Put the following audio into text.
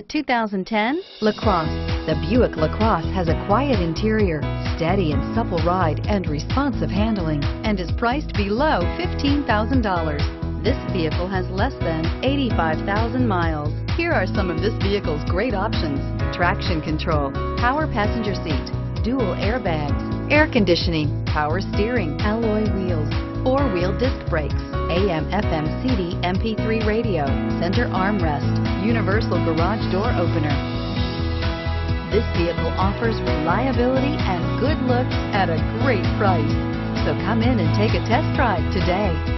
2010 LaCrosse. The Buick LaCrosse has a quiet interior, steady and supple ride, and responsive handling, and is priced below $15,000. This vehicle has less than 85,000 miles. Here are some of this vehicle's great options: traction control, power passenger seat, dual airbags, air conditioning, power steering, alloy wheels, four-wheel disc brakes, AM/FM CD MP3 radio, center armrest, universal garage door opener. This vehicle offers reliability and good looks at a great price. So come in and take a test drive today.